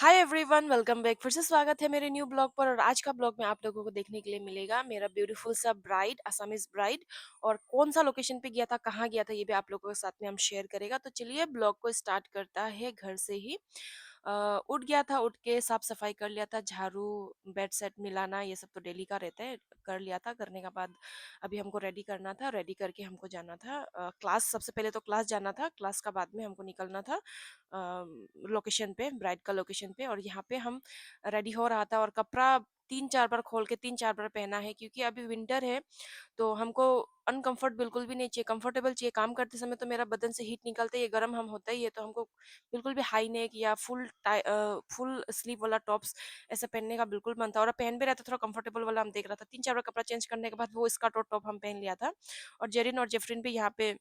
Hi everyone, welcome back. फिर से स्वागत है मेरे न्यू ब्लॉग पर। और आज का ब्लॉग में आप लोगों को देखने के लिए मिलेगा मेरा ब्यूटीफुल सा ब्राइड, असमीज ब्राइड। और कौन सा लोकेशन पे गया था, कहाँ गया था, ये भी आप लोगों के साथ में हम शेयर करेगा। तो चलिए ब्लॉग को स्टार्ट करता है घर से ही। उठ गया था, उठ के साफ सफाई कर लिया था, झाड़ू, बेड सेट मिलाना, ये सब तो डेली का रहता है। कर लिया था। करने के बाद अभी हमको रेडी करना था। रेडी करके हमको जाना था क्लास। सबसे पहले तो क्लास जाना था, क्लास का बाद में हमको निकलना था लोकेशन पे, ब्राइड का लोकेशन पे। और यहाँ पे हम रेडी हो रहा था और कपड़ा तीन चार बार खोल के तीन चार बार पहना है, क्योंकि अभी विंटर है। तो हमको अनकंफर्ट बिल्कुल भी नहीं चाहिए, कंफर्टेबल चाहिए। काम करते समय तो मेरा बदन से हीट निकलता है, ये गर्म हम होता ही है। तो हमको बिल्कुल भी हाई नेक या फुल स्लीव वाला टॉप्स ऐसा पहनने का बिल्कुल मन था। और पहन भी रहा था थोड़ा कंफर्टेबल वाला। हम देख रहा था, तीन चार बार कपड़ा चेंज करने के बाद वो स्कर्ट और टॉप हम पहन लिया था। और जेरिन और जेफरिन भी यहाँ पे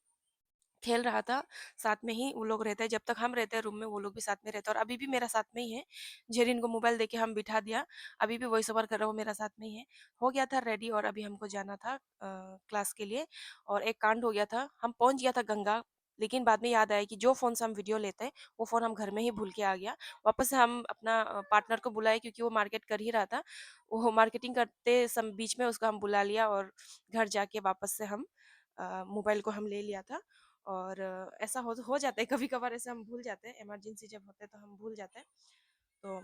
खेल रहा था। साथ में ही वो लोग रहते हैं, जब तक हम रहते हैं रूम में वो लोग भी साथ में रहते हैं। और अभी भी मेरा साथ में ही है। जेरिन को मोबाइल देके हम बिठा दिया, अभी भी वॉइस ओवर कर रहा, वो मेरा साथ में ही है। हो गया था रेडी और अभी हमको जाना था क्लास के लिए। और एक कांड हो गया था, हम पहुंच गया था गंगा। लेकिन बाद में याद आया कि जो फोन से हम वीडियो लेते हैं वो फोन हम घर में ही भूल के आ गया। वापस से हम अपना पार्टनर को बुलाए, क्योंकि वो मार्केट कर ही रहा था। वो मार्केटिंग करते बीच में उसको हम बुला लिया। और घर जाके वापस से हम मोबाइल को हम ले लिया था। और ऐसा हो जाता है कभी कभार, ऐसे हम भूल जाते हैं, इमरजेंसी जब होता है तो हम भूल जाते हैं। तो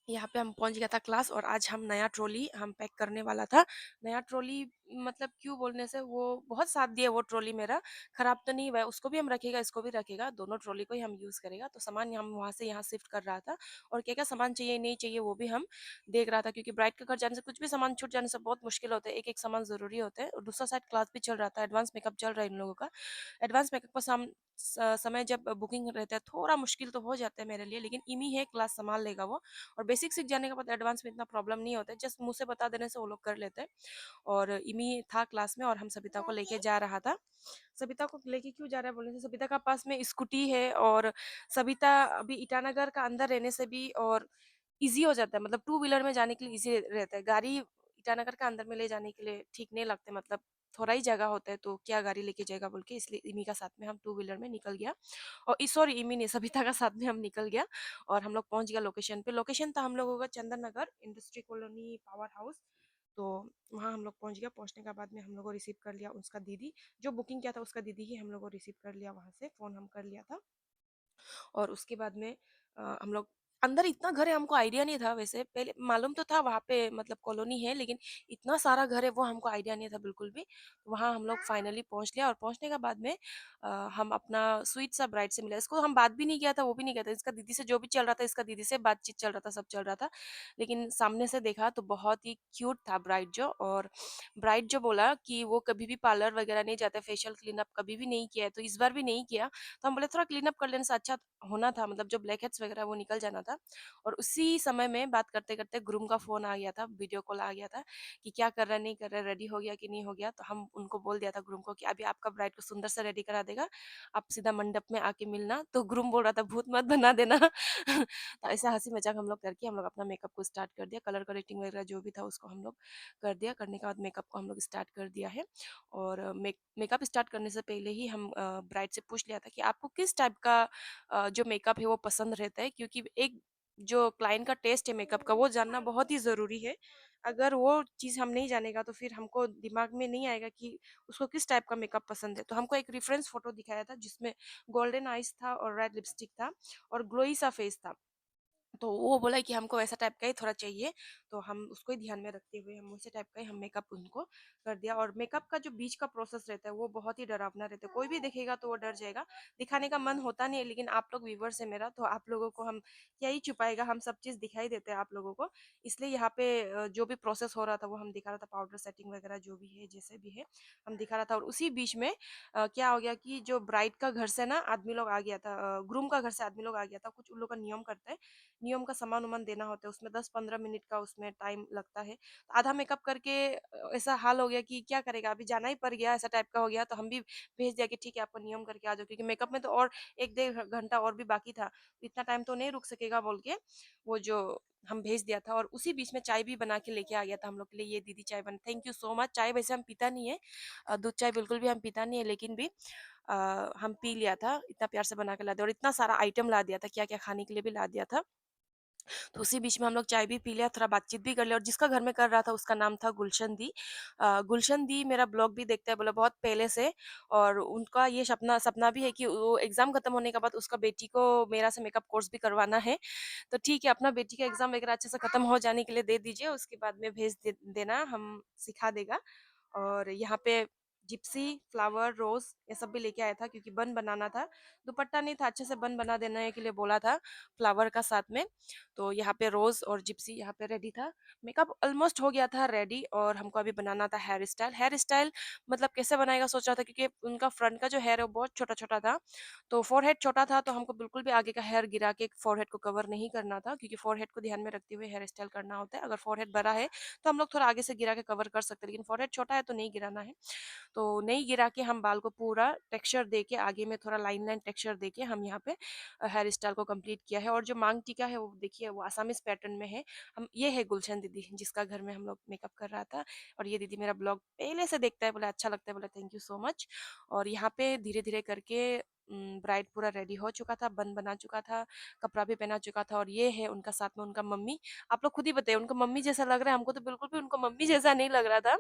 यहाँ पे हम पहुंच गया था क्लास। और आज हम नया ट्रॉली हम पैक करने वाला था। नया ट्रॉली मतलब क्यों बोलने से, वो बहुत साथ दिया वो ट्रॉली मेरा। खराब तो नहीं हुआ है, उसको भी हम रखेगा, इसको भी रखेगा, दोनों ट्रॉली को ही हम यूज करेगा। तो सामान हम वहाँ से यहाँ शिफ्ट कर रहा था। और क्या क्या सामान चाहिए नहीं चाहिए वो भी हम देख रहा था, क्योंकि ब्राइड के घर जाने से कुछ भी सामान छूट जाने से बहुत मुश्किल होता है। एक एक सामान जरूरी होता है। और दूसरा साइड क्लास भी चल रहा था, एडवांस मेकअप चल रहा है इन लोगों का। एडवांस मेकअप का समय जब बुकिंग रहता है थोड़ा मुश्किल तो हो जाता है मेरे लिए, लेकिन इमी है, क्लास संभाल लेगा वो। और बेसिक सीख जाने के बाद एडवांस में इतना प्रॉब्लम नहीं होता है, जस्ट मुंह से बता देने से वो लोग कर लेते हैं। और इमी था क्लास में और हम सबिता को लेके जा रहा था। सबिता को लेके क्यों जा रहा है बोलने से, सबिता का पास में स्कूटी है। और सबिता अभी ईटानगर का अंदर रहने से भी और इजी हो जाता है, मतलब टू व्हीलर में जाने के लिए इजी रहता है। गाड़ी ईटानगर का अंदर में ले जाने के लिए ठीक नहीं लगते, मतलब थोड़ा ही जगह होता है तो क्या गाड़ी लेके जाएगा बोल के, इसलिए इमी का साथ में हम टू व्हीलर में निकल गया। और सॉरी, इमी ने सबिता का साथ में हम निकल गया। और हम लोग पहुंच गया लोकेशन पे। लोकेशन था हम लोगों का Chandan Nagar industry colony power house. तो वहाँ हम लोग पहुंच गया। पहुंचने के बाद में हम लोग को रिसीव कर लिया उसका दीदी, जो बुकिंग किया था उसका दीदी ही हम लोग को रिसीव कर लिया। वहाँ से फ़ोन हम कर लिया था। और उसके बाद में हम लोग अंदर, इतना घर है हमको आइडिया नहीं था। वैसे पहले मालूम तो था वहाँ पे मतलब कॉलोनी है, लेकिन इतना सारा घर है वो हमको आइडिया नहीं था बिल्कुल भी। वहाँ हम लोग फाइनली पहुँच लिया। और पहुँचने के बाद में हम अपना स्वीट सा ब्राइड से मिला। इसको हम बात भी नहीं किया था, वो भी नहीं किया था। इसका दीदी से जो भी चल रहा था, इसका दीदी से बातचीत चल रहा था, सब चल रहा था। लेकिन सामने से देखा तो बहुत ही क्यूट था ब्राइड जो। और ब्राइड जो बोला कि वो कभी भी पार्लर वगैरह नहीं जाता, फेशियल क्लीनअप कभी भी नहीं किया है, तो इस बार भी नहीं किया। तो हम बोले थोड़ा क्लीनअप कर लेने से अच्छा होना था, मतलब जो ब्लैक हेड्स वगैरह वो निकल जाना था। और उसी समय में बात करते करते ग्रूम का फोन आ गया था, वीडियो कॉल आ गया था कि क्या कर रहा है, नहीं कर रहा है, रेडी हो गया कि नहीं हो गया। तो हम उनको बोल दिया था ग्रूम को कि अभी आपका ब्राइड को सुंदर से रेडी करा देगा, आप सीधा मंडप में आके मिलना। तो ग्रूम बोल रहा था भूत मत बना देना। तो ऐसा हंसी मजाक हम लोग करके हम लोग अपना मेकअप को स्टार्ट कर दिया। कलर करेक्टिंग वगैरह जो भी था उसको हम लोग कर दिया। करने के बाद मेकअप को हम लोग स्टार्ट कर दिया है। और मेकअप स्टार्ट करने से पहले ही हम ब्राइड से पूछ लिया था कि आपको किस टाइप का जो मेकअप है वो पसंद रहता है, क्योंकि एक जो क्लाइंट का टेस्ट है मेकअप का वो जानना बहुत ही ज़रूरी है। अगर वो चीज़ हम नहीं जानेगा तो फिर हमको दिमाग में नहीं आएगा कि उसको किस टाइप का मेकअप पसंद है। तो हमको एक रेफरेंस फोटो दिखाया था जिसमें गोल्डन आइज था और रेड लिपस्टिक था और ग्लोई सा फेस था। तो वो बोला कि हमको ऐसा टाइप का ही थोड़ा चाहिए। तो हम उसको ही ध्यान में रखते हुए हम उसी टाइप का ही हम मेकअप उनको कर दिया। और मेकअप का जो बीच का प्रोसेस रहता है वो बहुत ही डरावना रहता है, कोई भी देखेगा तो वो डर जाएगा। दिखाने का मन होता नहीं है, लेकिन आप लोग व्यूवर्स है मेरा, तो आप लोगों को हम क्या ही छुपाएगा, हम सब चीज़ दिखाई देते हैं आप लोगों को। इसलिए यहाँ पे जो भी प्रोसेस हो रहा था वो हम दिखा रहा था, पाउडर सेटिंग वगैरह जो भी है जैसे भी है हम दिखा रहा था। और उसी बीच में क्या हो गया कि जो ब्राइड का घर से ना आदमी लोग आ गया था, ग्रूम का घर से आदमी लोग आ गया था। कुछ उन लोग का नियम करता है, नियम का सामान-वामान देना होता है, उसमें 10-15 मिनट का उसमें टाइम लगता है। तो आधा मेकअप करके ऐसा हाल हो गया कि क्या करेगा, अभी जाना ही पड़ गया, ऐसा टाइप का हो गया। तो हम भी भेज दिया कि ठीक है आपको नियम करके आ जाओ, क्योंकि मेकअप में तो और 1 डेढ़ घंटा और भी बाकी था। तो इतना टाइम तो नहीं रुक सकेगा बोल के वो जो हम भेज दिया था। और उसी बीच में चाय भी बना के लेके आ गया था हम लोग के लिए। ये दीदी चाय बना, थैंक यू सो मच। चाय वैसे हम पीता नहीं है, दूध चाय बिल्कुल भी हम पीता नहीं है, लेकिन भी हम पी लिया था। इतना प्यार से बना के ला दिया और इतना सारा आइटम ला दिया था, क्या-क्या खाने के लिए भी ला दिया था। तो उसी बीच में हम लोग चाय भी पी लिया, थोड़ा बातचीत भी कर लिया और जिसका घर में कर रहा था उसका नाम था गुलशन दी। गुलशन दी मेरा ब्लॉग भी देखता है बोला बहुत पहले से और उनका ये सपना सपना भी है कि वो एग्ज़ाम खत्म होने के बाद उसका बेटी को मेरा से मेकअप कोर्स भी करवाना है। तो ठीक है, अपना बेटी का एग्ज़ाम वगैरह अच्छे से खत्म हो जाने के लिए दे दीजिए, उसके बाद में भेज देना, हम सिखा देगा। और यहाँ पे जिप्सी, फ्लावर, रोज़ ये सब भी लेके आया था क्योंकि बन बनाना था। दुपट्टा नहीं था, अच्छे से बन बना देने के लिए बोला था, फ्लावर का साथ में। तो यहाँ पे रोज़ और जिप्सी यहाँ पे रेडी था। मेकअप ऑलमोस्ट हो गया था रेडी और हमको अभी बनाना था हेयर स्टाइल। हेयर स्टाइल मतलब कैसे बनाएगा सोच रहा था क्योंकि उनका फ्रंट का जो हेयर है वो बहुत छोटा-छोटा था। तो फोरहेड छोटा था तो हमको बिल्कुल भी आगे का हेयर गिरा के फोरहेड को कवर नहीं करना था क्योंकि फोरहेड को ध्यान में रखते हुए हेयर स्टाइल करना होता है। अगर फोरहेड बड़ा है तो हम लोग थोड़ा आगे से गिरा के कवर कर सकते हैं, लेकिन फोरहेड छोटा है तो नहीं गिराना है। तो नहीं गिरा के हम बाल को पूरा टेक्सचर देके आगे में थोड़ा लाइन टेक्सचर देके हम यहाँ पे हेयर स्टाइल को कंप्लीट किया है। और जो मांग टीका है वो देखिए वो आसामीज पैटर्न में है। हम ये है गुलशन दीदी जिसका घर में हम लोग मेकअप कर रहा था। और ये दीदी मेरा ब्लॉग पहले से देखता है, बोला अच्छा लगता है, बोला थैंक यू सो मच। और यहाँ पे धीरे धीरे करके ब्राइड पूरा रेडी हो चुका था, बन बना चुका था, कपड़ा भी पहना चुका था। और ये है उनका साथ में उनका मम्मी। आप लोग खुद ही बताइए उनको मम्मी जैसा लग रहा है, हमको तो बिल्कुल भी उनको मम्मी जैसा नहीं लग रहा था,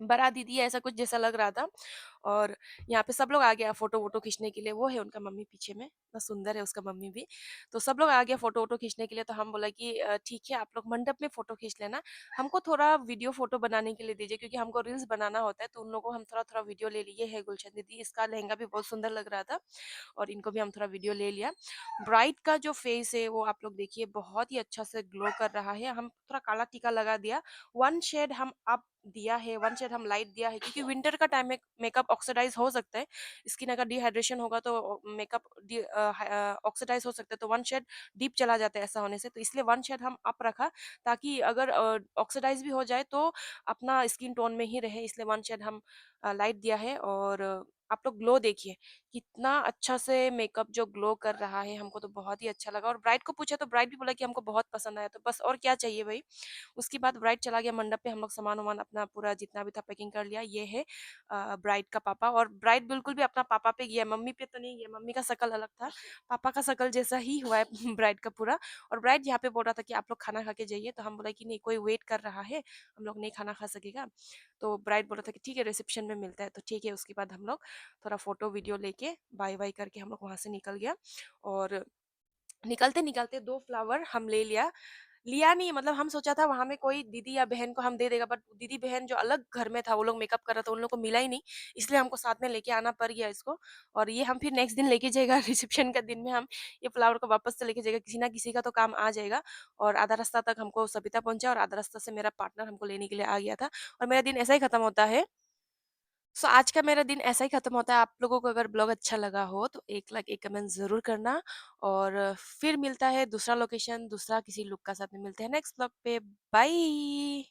बड़ा दीदी ऐसा कुछ जैसा लग रहा था। और यहाँ पे सब लोग आ गया फ़ोटो-वोटो खींचने के लिए, वो है उनका मम्मी पीछे में, इतना सुंदर है उसका मम्मी भी। तो सब लोग आ गया फ़ोटो-वोटो खींचने के लिए, तो हम बोला कि ठीक है आप लोग मंडप में फ़ोटो खींच लेना, हमको थोड़ा वीडियो फ़ोटो बनाने के लिए दीजिए क्योंकि हमको रील्स बनाना होता है, तो उन लोगों को हम थोड़ा-थोड़ा वीडियो ले लिए। है गुलशन दीदी, इसका लहंगा भी बहुत सुंदर लग रहा था और इनको भी हम थोड़ा वीडियो ले लिया। ब्राइड का जो फेस है वो आप लोग देखिए बहुत ही अच्छा से ग्लो कर रहा है, हम थोड़ा काला टीका लगा दिया, 1 शेड हम अप दिया है, 1 शेड हम लाइट दिया है क्योंकि विंटर का टाइम में मेकअप ऑक्सीडाइज़ हो सकता है। स्किन अगर डिहाइड्रेशन होगा तो मेकअप ऑक्सीडाइज़ हो सकता है, तो 1 शेड डीप चला जाता है ऐसा होने से। तो इसलिए 1 शेड हम अप रखा ताकि अगर ऑक्सीडाइज़ भी हो जाए तो अपना स्किन टोन में ही रहे, इसलिए 1 शेड हम लाइट दिया है। और आप लोग ग्लो देखिए, कितना अच्छा से मेकअप जो ग्लो कर रहा है, हमको तो बहुत ही अच्छा लगा। और ब्राइड को पूछा तो ब्राइड भी बोला कि हमको बहुत पसंद आया, तो बस और क्या चाहिए भई। उसके बाद ब्राइड चला गया मंडप पे, हम लोग सामान-वामान अपना पूरा जितना भी था पैकिंग कर लिया। ये है ब्राइड का पापा और ब्राइड बिल्कुल भी अपना पापा पे गया, मम्मी पे तो नहीं गया, मम्मी का शकल अलग था, पापा का शकल जैसा ही हुआ है ब्राइड का पूरा। और ब्राइड यहाँ पे बोल रहा था कि आप लोग खाना खा के जाइए, तो हम बोला कि नहीं कोई वेट कर रहा है, हम लोग नहीं खाना खा सकेगा। तो ब्राइड बोला था कि ठीक है रिसेप्शन में मिलता है, तो ठीक है उसके बाद हम लोग थोड़ा फ़ोटो वीडियो लेके बाय-वाय करके हम लोग वहाँ से निकल गया। और निकलते-निकलते 2 फ्लावर हम ले लिया। लिया नहीं मतलब हम सोचा था वहाँ में कोई दीदी या बहन को हम दे देगा, बट दीदी-बहन जो अलग घर में था वो लोग मेकअप कर रहा था, उन लोग को मिला ही नहीं, इसलिए हमको साथ में लेके आना पड़ गया इसको। और ये हम फिर नेक्स्ट दिन लेके जाएगा रिसेप्शन का दिन में हम ये फ्लावर को वापस से लेके जाएगा, किसी ना किसी का तो काम आ जाएगा। और आधा रास्ता तक हमको सबिता पहुँचा और आधा रास्ता से मेरा पार्टनर हमको लेने के लिए आ गया था और मेरा दिन ऐसा ही खत्म होता है। सो आज का मेरा दिन ऐसा ही खत्म होता है। आप लोगों को अगर ब्लॉग अच्छा लगा हो तो 1 लाइक 1 कमेंट ज़रूर करना और फिर मिलता है दूसरा लोकेशन, दूसरा किसी लुक का साथ में मिलते हैं नेक्स्ट ब्लॉग पे। बाय।